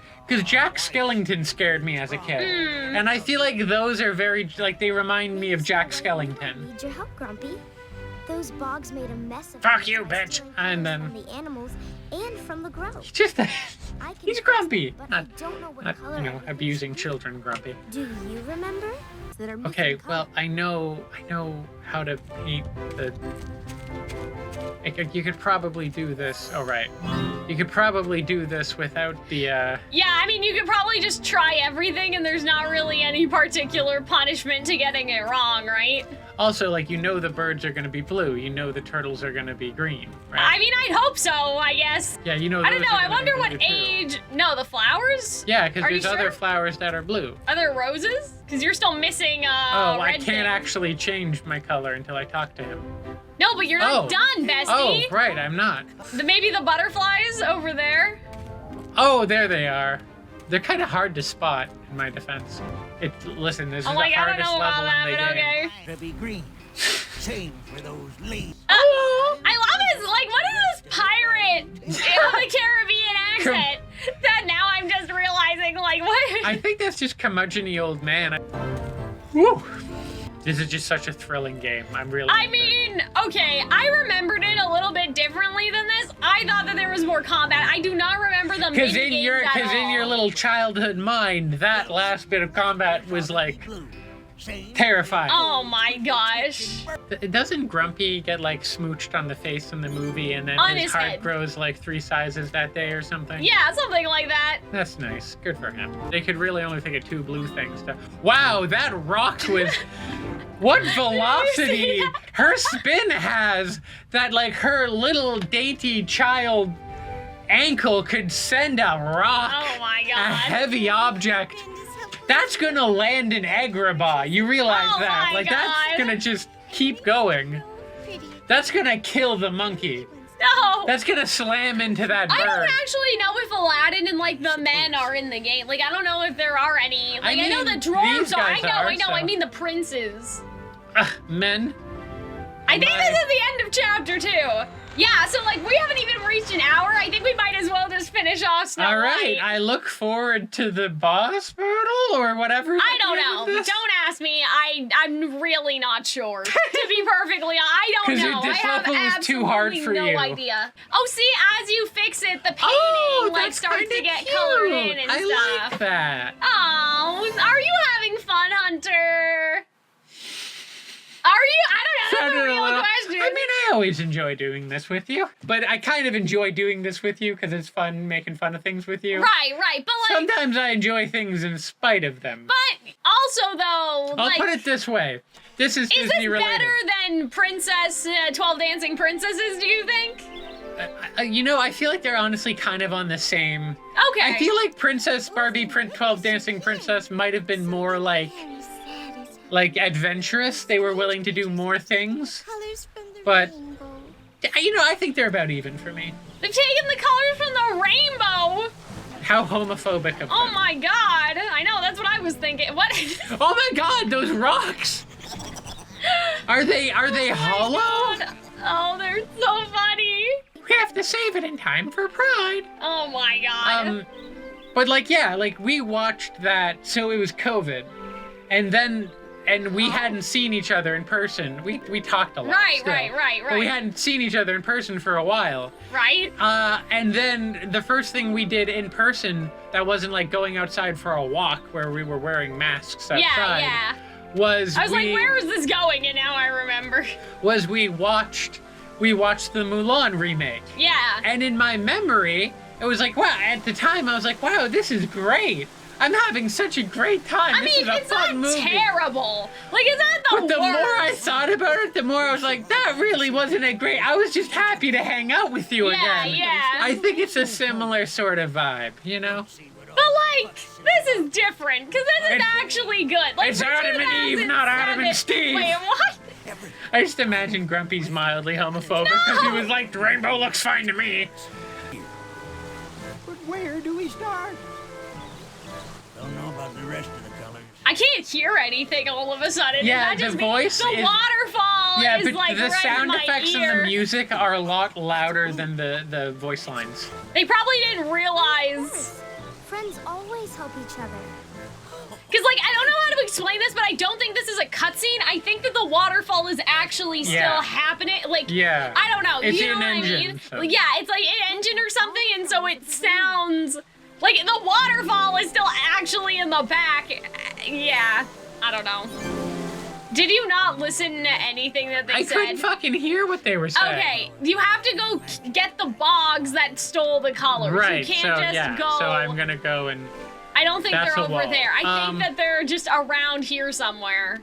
Jack Skellington scared me as a kid. And I feel like those are very, like, they remind me of Jack Skellington. Need your help, Grumpy. Those bogs made a mess of Fuck things you, by bitch. stealing And things then- from the animals and from the growth. Just, I can he's fix grumpy. it, but Not, I don't know what not color you I know, can abusing children grumpy. do you remember? That are missing Okay, color. well, I know how to paint the... You could probably do this. Oh, right. You could probably do this without the, Yeah, I mean, you could probably just try everything and there's not really any particular punishment to getting it wrong, right? Also, like, you know the birds are gonna be blue. You know the turtles are gonna be green, right? I mean, I'd hope so, I guess. Yeah, you know I don't those know, are I gonna wonder be what blue, too. age... No, the flowers? Yeah, because Are you there's other sure? flowers that are blue. Are there roses? Because you're still missing, Oh, I red can't thing. actually change my color until I talk to him. No, but you're not Oh. done, bestie. Oh, right, I'm not. Maybe the butterflies over there? Oh, there they are. They're kind of hard to spot, in my defense. Listen, this is I'm the like, I don't hardest know about level that, in the but game. okay. To be green. Same for those leaves. I love his, like, what is this pirate in the Caribbean accent? That now I'm just realizing, like, what? I think that's just curmudgeon-y old man. Woo! This is just such a thrilling game. I'm really I into it. mean, okay, I remembered it a little bit differently than this. I thought that there was more combat. I do not remember the Because mini in your games at in your all. little childhood mind, that last bit of combat was like Blue. Same. terrifying. Oh my gosh. Doesn't Grumpy get like smooched on the face in the movie, and then On his his heart head. grows like 3 sizes that day or something? Yeah, something like that. That's nice. Good for him. They could really only think of 2 blue things. Wow, that rock was. What velocity that? her spin has that, like, her little dainty child ankle could send a rock, Oh my a god. heavy object. That's gonna land in Agrabah. You realize Oh that? my Like, that's God. gonna just keep going. Pretty. That's gonna kill the monkey. No. That's gonna slam into that bird. I don't actually know if Aladdin and like the men are in the game. Like I don't know if there are any. Like I know mean, the dwarves these are. I guys know. are, I know. so- I mean the princes. Ugh, men. I think my- this is the end of chapter 2. Yeah. So like we haven't even reached an hour. I think we might as well just finish off Snow All right, White. I look forward to the boss battle or whatever. I don't know. Don't ask me. I'm really not sure. To be perfectly honest, I don't 'Cause know. this I have level is too hard absolutely for no you. idea. Oh, see, as you fix it, the painting Oh, like that's starts to kinda get cute. colored in and I stuff. like that. Oh, are you having fun, Hunter? Are you? I don't know. That's Sounded a a real little- question. I mean, I always enjoy doing this with you, but I kind of enjoy doing this with you because it's fun making fun of things with you. right, but like, Sometimes I enjoy things in spite of them. but also though, I'll like, put it this way: this is is Disney this related. better than 12 Dancing Princesses? Do you think? You know, I feel like they're honestly kind of on the same. Okay. I feel like Princess Barbie, 12 Dancing Princess might have been more like Very sad as adventurous. They were willing to do more things. colors from the But- rainbow. You know, I think they're about even for me. They've taken the colors from the rainbow. How homophobic of them. Oh my god. I know, that's what I was thinking. What? Oh my god, those rocks! Are they hollow? God. Oh, they're so funny. We have to save it in time for Pride. Oh my god. But like, yeah, like we watched that, so it was COVID. And we hadn't seen each other in person. We talked a lot. Right, still, right. But we hadn't seen each other in person for a while. Right? And then the first thing we did in person that wasn't like going outside for a walk where we were wearing masks outside Yeah. was I was like, where is this going? And now I remember. we watched the Mulan remake. Yeah. And in my memory, it was like, wow, at the time I was like, wow, this is great. I'm having such a great time. I This mean, is a it's fun not movie. terrible. Like, it's not the But the worst. more I thought about it, the more I was like, that really wasn't a great. I was just happy to hang out with you Yeah, again. yeah. I think it's a similar sort of vibe, you know? But like, this is different because this is It's- actually good. Like, it's for Adam and Eve, not Adam and 2007 Steve. Wait, what? I just imagine Grumpy's mildly homophobic because he was like, the rainbow looks fine to me. do we start? Don't know about the rest of the colors. I can't hear anything all of a sudden. Yeah, Is that just the voice The is- waterfall Yeah, is but like the right sound in my effects ear. and the music are a lot louder than the voice lines. They probably didn't realize. Friends always help each other. Because, like, I don't know how to explain this, but I don't think this is a cutscene. I think that the waterfall is actually still Yeah. happening. Like, Yeah. I don't know. It's you know in what engine, I mean? so- Yeah, it's like in engine or something, and so it sounds like the waterfall is still actually in the back. Yeah, I don't know. Did you not listen to anything that they I said? couldn't fucking hear what they were saying. Okay, you have to go get the bogs that stole the colors. Right, You can't so just yeah, go. so I'm gonna go and... I don't think That's they're a over wall. there. I think that they're just around here somewhere.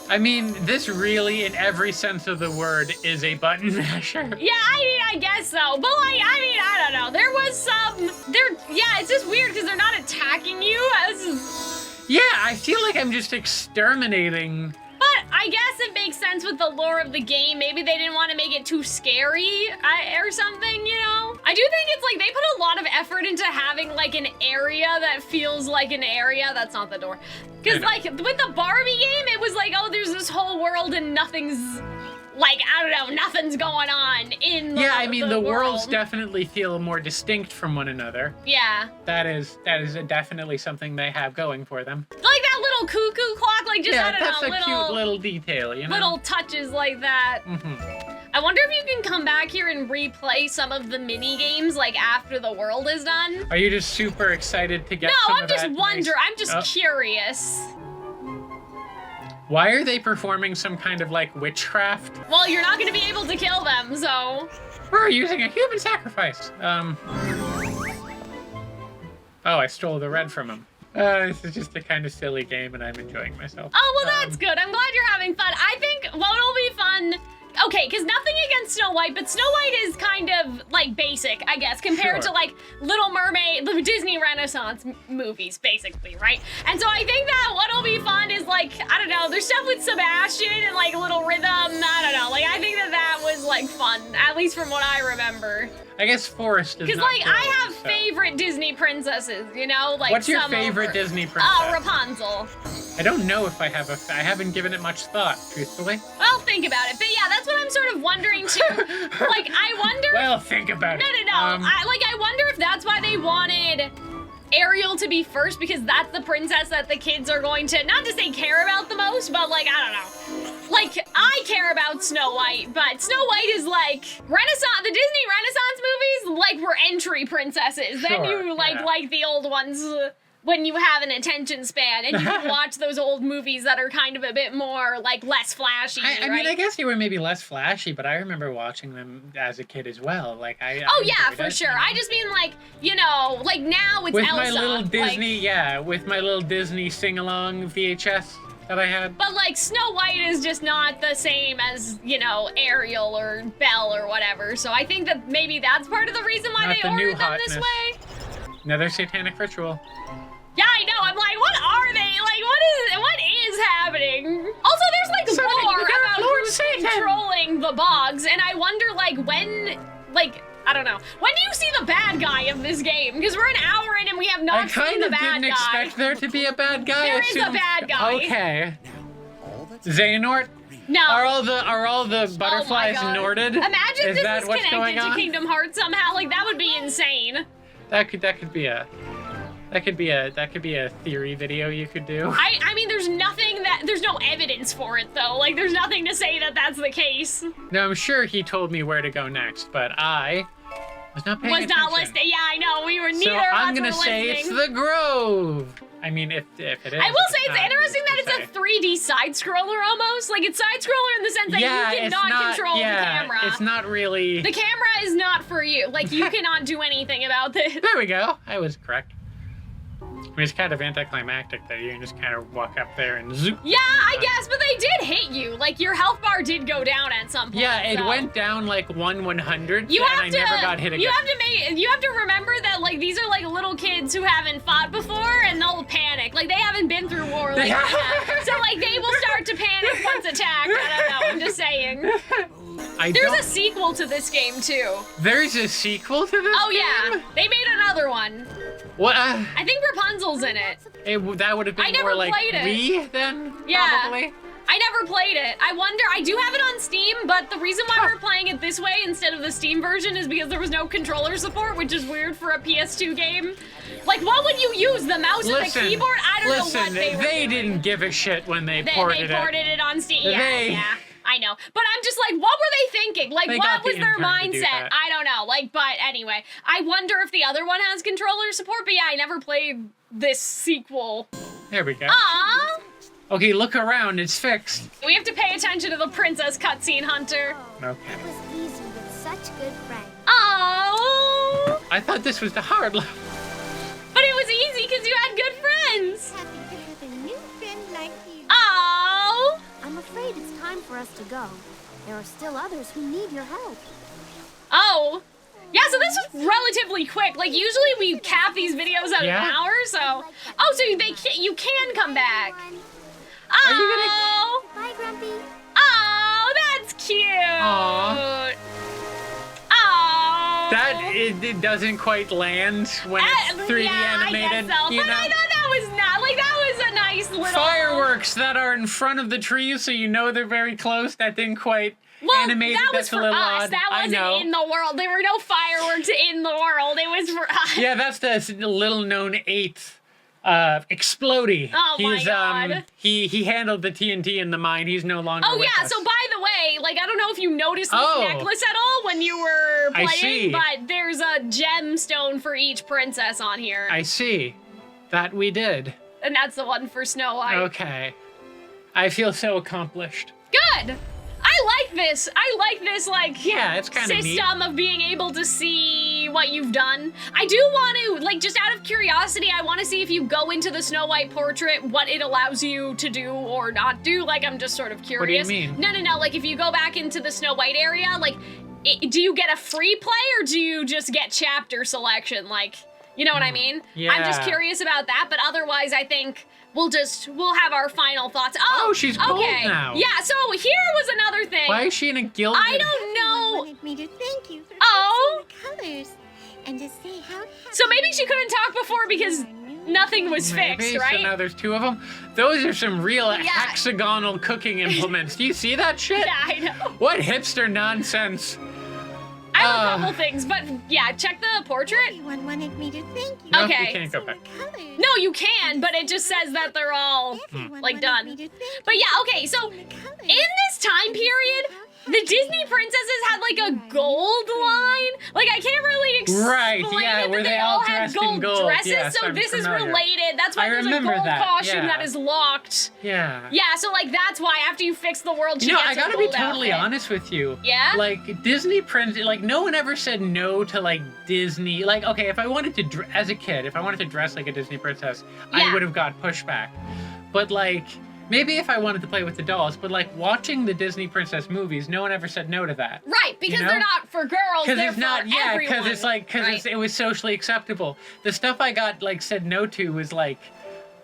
I mean, this really, in every sense of the word, is a button masher. Yeah, I mean, I guess so. But, like, I mean, I don't know. There was some... Yeah, it's just weird because they're not attacking you. Yeah, I feel like I'm just exterminating... But I guess it makes sense with the lore of the game. Maybe they didn't want to make it too scary or something, you know? I do think it's like they put a lot of effort into having like an area that feels like an area. That's not the door. Because like with the Barbie game, it was like, oh, there's this whole world and nothing's like, I don't know, nothing's going on in the Yeah, I mean, the worlds world. definitely feel more distinct from one another. Yeah. That is definitely something they have going for them. Like that little cuckoo clock, like just, Yeah, I don't that's know, a cute little detail, you know? little touches like that. I wonder if you can come back here and replay some of the mini games like after the world is done. Are you just super excited to get No, some I'm of just that wondering. nice- I'm just Oh. curious. Why are they performing some kind of like witchcraft? Well, you're not gonna be able to kill them, so. We're using a human sacrifice. Oh, I stole the red from him. This is just a kind of silly game, and I'm enjoying myself. Oh, well, that's good. I'm glad you're having fun. I think what'll be fun. Okay, because nothing against Snow White, but Snow White is kind of, like, basic, I guess, compared Sure. to, like, Little Mermaid, the Disney Renaissance movies, basically, right? And so I think that what'll be fun is, like, I don't know, there's stuff with Sebastian and, like, little rhythm, I don't know. Like, I think that was, like, fun, at least from what I remember. I guess Forrest is Because, not like, good, I have so. favorite Disney princesses, you know? Like, What's your some favorite over- Disney princess? Rapunzel. I don't know if I have I haven't given it much thought, truthfully. Well, think about it. But yeah, that's what I'm sort of wondering too. Like, I wonder. Well, think about No, it. no, no. I wonder if that's why they wanted Ariel to be first, because that's the princess that the kids are going to, not to say care about the most, but like, I don't know. Like, I care about Snow White, but Snow White is like the Disney Renaissance movies, like, were entry princesses. Then Sure, you like yeah. the old ones. When you have an attention span and you can watch those old movies that are kind of a bit more, like, less flashy, I right? mean, I guess they were maybe less flashy, but I remember watching them as a kid as well. Like, I Oh yeah, enjoyed for it, sure. you know? I just mean like, you know, like now it's with Elsa. my little like- Disney, with my little Disney sing-along VHS that I had. but like Snow White is just not the same as, you know, Ariel or Belle or whatever. So I think that maybe that's part of the reason why Not they the new ordered them this hotness. way. Another satanic ritual. Yeah, I know. I'm like, what are they? Like, what is happening? Also, there's like Summoning lore the Dark about Lord who's Satan. controlling the bogs, and I wonder like when, like, I don't know. When do you see the bad guy of this game? Because we're an hour in and we have I not seen kind the of bad didn't guy. expect there to be a bad guy. There I is a assumed- bad guy. Okay. All that's Xehanort? No. Are all the butterflies Oh my God. Norded? Imagine is this that is what's going connected to on? Kingdom Hearts somehow. Like that would be insane. That could be a theory video you could do. I mean, there's no evidence for it though. Like there's nothing to say that that's the case. Now I'm sure he told me where to go next, but I was not paying Was attention. not listening. Yeah, I know. We were neither So of us I'm gonna were say it's listening. the Grove. I mean, if it is. I will say it's not, interesting that who's to it's a 3D side scroller almost. Like it's side scroller in the sense that yeah, you it's cannot not, control yeah, the camera. It's not really. The camera is not for you. Like you cannot do anything about this. There we go. I was correct. I mean, it's kind of anticlimactic that you can just kind of walk up there and zoop. Yeah, I guess, but they did hit you. Like your health bar did go down at some point. Yeah, it so. went down like 1/100, You and have I to. never got hit again. You have to remember that like these are like little kids who haven't fought before, and they'll panic. Like they haven't been through war like that. So like they will start to panic once attacked. I don't know. I'm just saying. There's a sequel to this game too. There's a sequel to this Oh game? yeah, they made another one. What? I think Rapunzel's in it. That would have been I never more like played it. Wii then, Yeah. probably. I never played it. I wonder, I do have it on Steam, but the reason why we're playing it this way instead of the Steam version is because there was no controller support, which is weird for a PS2 game. Like, what would you use, the mouse and the keyboard? I don't know what they were they doing. didn't give a shit when they They ported it on Steam. Yeah, They- yeah. I know. But I'm just like, what were they thinking? Like, They what got the was their intern to do mindset? that. I don't know. Like, but anyway, I wonder if the other one has controller support, but yeah, I never played this sequel. There we go. Aww! Okay, look around. It's fixed. We have to pay attention to the princess cutscene, Hunter. Okay. It was easy with such good friends. Oh! I thought this was the hard level. But it was easy because you had good friends. Happy to have a new friend like you. Oh! I'm afraid it's time for us to go. There are still others who need your help. Oh. Yeah, so this was relatively quick. Like, usually we cap these videos at an hour, so... Oh, so you can come back. Oh! Bye, Grumpy. Oh, that's cute! Aw. Oh! It doesn't quite land when it's 3D animated. I guess so, you but know? I thought that was not... Like, that was a nice little... Fireworks that are in front of the trees so you know they're very close. That didn't quite animate. That was That's for a little us. odd. That I wasn't know. in the world. There were no fireworks in the world. It was for us. Yeah, that's the little-known 8th Explodey. Oh my God. He handled the TNT in the mine. He's no longer Oh with yeah, us. so by the way, like I don't know if you noticed this Oh. necklace at all when you were I playing, see. but there's a gemstone for each princess on here. I see. That we did. And that's the one for Snow White. Okay. I feel so accomplished. Good! I like this. I like this, like, Yeah, it's kind of neat. system of being able to see what you've done. I do want to, like, just out of curiosity, I want to see if you go into the Snow White portrait, what it allows you to do or not do. Like, I'm just sort of curious. What do you mean? No. Like, if you go back into the Snow White area, like, do you get a free play or do you just get chapter selection? Like, you know what I mean? I'm just Yeah. curious about that, but otherwise I think we'll have our final thoughts. Oh, she's gold okay. now. Yeah, so here was another thing. Why is she in a gilded? I don't know. Wanted me to thank you for Oh. fixing the colors and to say how happy So maybe she couldn't talk before because nothing was Maybe, fixed, so right? now there's 2 of them. Those are some real Yeah. hexagonal cooking implements. Do you see that shit? Yeah, I know. What hipster nonsense? I have a couple things, but yeah, check the portrait. everyone wanted me to thank you. Nope, Okay. you can't go back. Colors. No, you can, but it just says that they're all Everyone like wanted done. me to thank But you yeah, for okay, so fixing the colors. in this time period, the Disney princesses had like a gold line. Like I can't really explain Right, yeah, it, where but they they all all had dressed in gold gold. dresses. Yes, so I'm this is familiar. related. That's why I there's a remember gold that, costume yeah. that is locked. Yeah. Yeah, so like that's why after you fix the world, she You know, gets I a gotta be gold totally outfit. honest with you. Yeah? Like Disney Princess, like no one ever said no to like Disney. Like okay, if I wanted to, as a kid, if I wanted to dress like a Disney princess, Yeah. I would have got pushback. But like maybe if I wanted to play with the dolls, but like watching the Disney princess movies, no one ever said no to that. Right, because You know? they're not for girls. Because They're it's not, for yeah. everyone. Because it's like, Right. it was socially acceptable. The stuff I got like said no to was like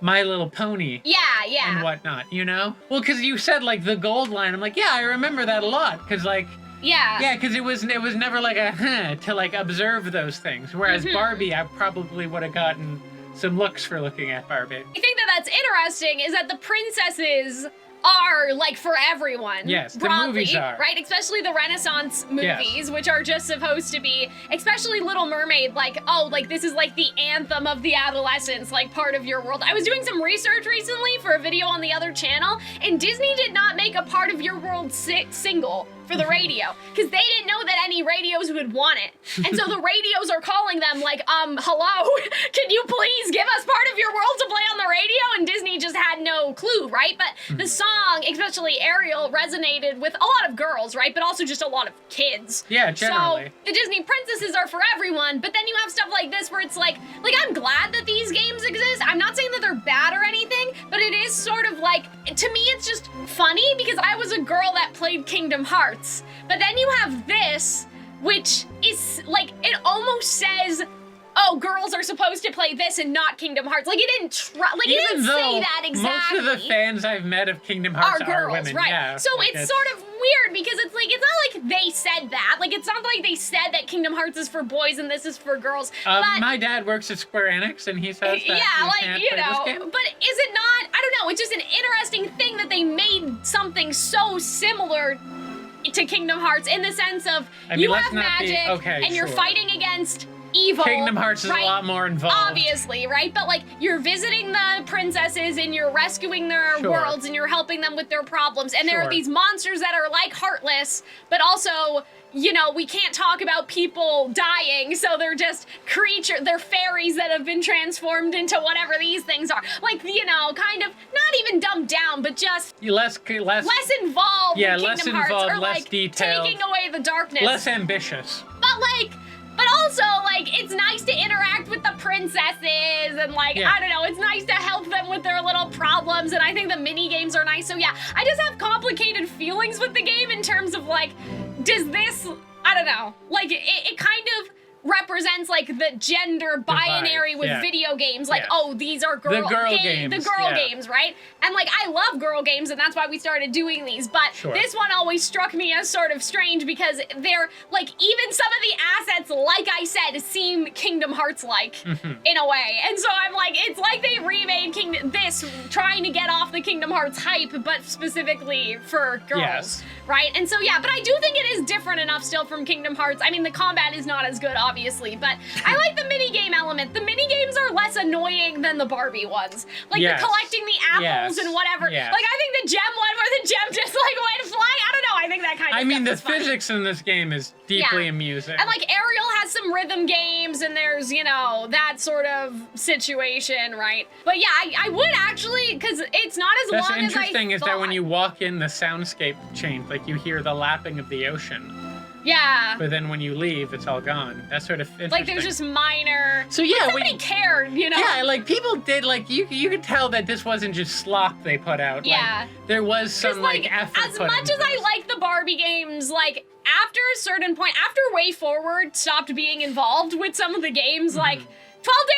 My Little Pony. Yeah, yeah. And whatnot, you know? Well, because you said like the gold line, I'm like, yeah, I remember that a lot. Because like, Yeah. yeah, because it was never like a to like observe those things. Whereas Mhm. Barbie, I probably would have gotten some looks for looking at Barbie. I think that that's interesting is that the princesses are like for everyone. Yes, the broadly, movies are. right? Especially the Renaissance movies, which are just supposed to be, especially Little Mermaid, like, oh, like this is like the anthem of the adolescents, like part of your world. I was doing some research recently for a video on the other channel, and Disney did not make a part of your world single for the radio, because they didn't know that any radios would want it. And so the radios are calling them like, hello, can you please give us part of your world to play on the radio? And Disney just had no clue, right? But the song, especially Ariel, resonated with a lot of girls, right? But also just a lot of kids. Yeah, generally. So the Disney princesses are for everyone, but then you have stuff like this where it's like I'm glad that these games exist. I'm not saying that they're bad or anything, but it is sort of like, to me it's just funny because I was a girl that played Kingdom Hearts. But then you have this, which is like, it almost says, oh, girls are supposed to play this and not Kingdom Hearts. Like, it didn't say that exactly. Most of the fans I've met of Kingdom Hearts are women. Right. Yeah, so like it's sort of weird because it's not like they said that. Like, it's not like they said that Kingdom Hearts is for boys and this is for girls. But my dad works at Square Enix and he says that yeah, can't play this game. but is it not? I don't know. It's just an interesting thing that they made something so similar to Kingdom Hearts in the sense of you have magic and you're fighting against evil. Kingdom Hearts is a lot more involved. Obviously, right? But like you're visiting the princesses and you're rescuing their worlds and you're helping them with their problems. And there are these monsters that are like Heartless, but also, you know, we can't talk about people dying, so they're just they're fairies that have been transformed into whatever these things are. Like, you know, kind of not even dumbed down, but just less involved. Yeah, in less Kingdom involved, Hearts, or less like detailed, taking away the darkness. less ambitious. But also, like, it's nice to interact with the princesses and, like, I don't know, it's nice to help them with their little problems, and I think the mini games are nice. So, yeah, I just have complicated feelings with the game in terms of, like, does this, I don't know, like, it kind of represents, like, the gender binary with video games. Like, oh, these are girl games. The girl games, right? And, like, I love girl games, and that's why we started doing these. But this one always struck me as sort of strange because they're, like, even some of the assets, like I said, seem Kingdom Hearts-like in a way. And so I'm like, it's like they remade this, trying to get off the Kingdom Hearts hype, but specifically for girls, right? And so, yeah, but I do think it is different enough still from Kingdom Hearts. I mean, the combat is not as good, obviously, but I like the minigame element. The minigames are less annoying than the Barbie ones. Like, the collecting the apples and whatever. Like, I think the gem one where the gem just, like, went flying, I don't know, I think that kind of I mean, the physics in this game is deeply amusing. And, like, Ariel has some rhythm games, and there's, you know, that sort of situation, right? But, yeah, I would actually, because it's not as long as I thought. What's interesting is that when you walk in, the soundscape change. Like, you hear the lapping of the ocean. Yeah. But then when you leave, it's all gone. That's sort of interesting. Like, there's just minor... So, yeah, somebody cared, you know? Yeah, like, people did, like, you could tell that this wasn't just slop they put out. Yeah. Like, there was some, like, effort as much as I like the Barbie games, like, after a certain point, after Way Forward stopped being involved with some of the games, like, 12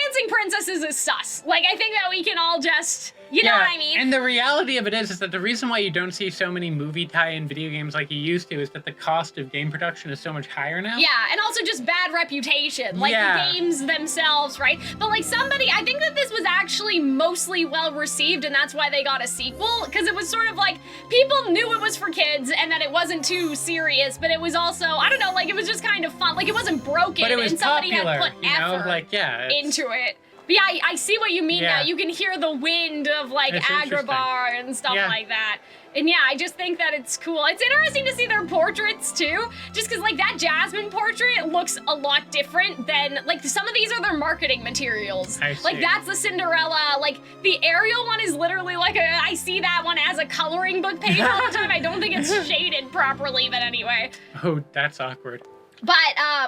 Dancing Princesses is sus. Like, I think that we can all just... You know what I mean? And the reality of it is that the reason why you don't see so many movie tie-in video games like you used to is that the cost of game production is so much higher now. Yeah, and also just bad reputation. Like, the games themselves, right? But, like, I think that this was actually mostly well-received, and that's why they got a sequel, because it was sort of like, people knew it was for kids, and that it wasn't too serious, but it was also, I don't know, like, it was just kind of fun. Like, it wasn't broken, but it was and somebody popular, had put effort into it. But yeah, I see what you mean now. You can hear the wind of, like, Agrabah and stuff like that. And yeah, I just think that it's cool. It's interesting to see their portraits, too. Just because, like, that Jasmine portrait looks a lot different than, like, some of these are their marketing materials. I see. Like, that's the Cinderella. Like, the Ariel one is literally like I see that one as a coloring book page all the time. I don't think it's shaded properly, but anyway. Oh, that's awkward. But,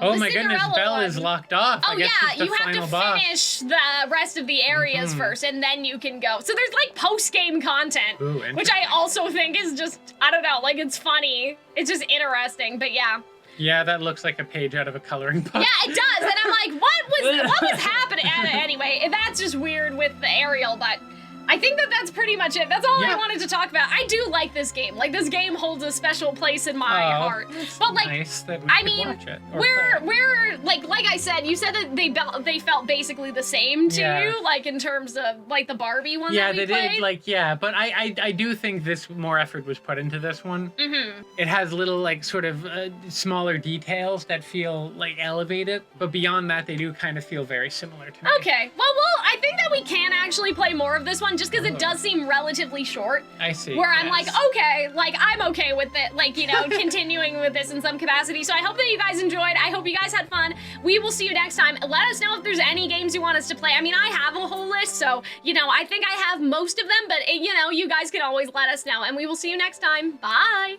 oh my goodness, Belle is locked off. Oh, yeah, you have to finish the rest of the areas first, and then you can go. So there's, like, post-game content, which I also think is just, I don't know, like, it's funny. It's just interesting, but yeah. Yeah, that looks like a page out of a coloring book. Yeah, it does, and I'm like, what was happening? Anyway, that's just weird with the Ariel, but... I think that that's pretty much it. That's all I wanted to talk about. I do like this game. Like, this game holds a special place in my heart. But, like, nice that we could watch it. We're like I said, you said that they felt basically the same to you, like, in terms of, like, the Barbie one that we played. Yeah, they did, like, but I do think this more effort was put into this one. It has little, like, sort of smaller details that feel, like, elevated, but beyond that, they do kind of feel very similar to me. Okay, well, I think that we can actually play more of this one, just because it does seem relatively short. I see. Where I'm like, okay, like, I'm okay with it, like, you know, continuing with this in some capacity. So I hope that you guys enjoyed. I hope you guys had fun. We will see you next time. Let us know if there's any games you want us to play. I mean, I have a whole list, so, you know, I think I have most of them, but, you know, you guys can always let us know. And we will see you next time. Bye!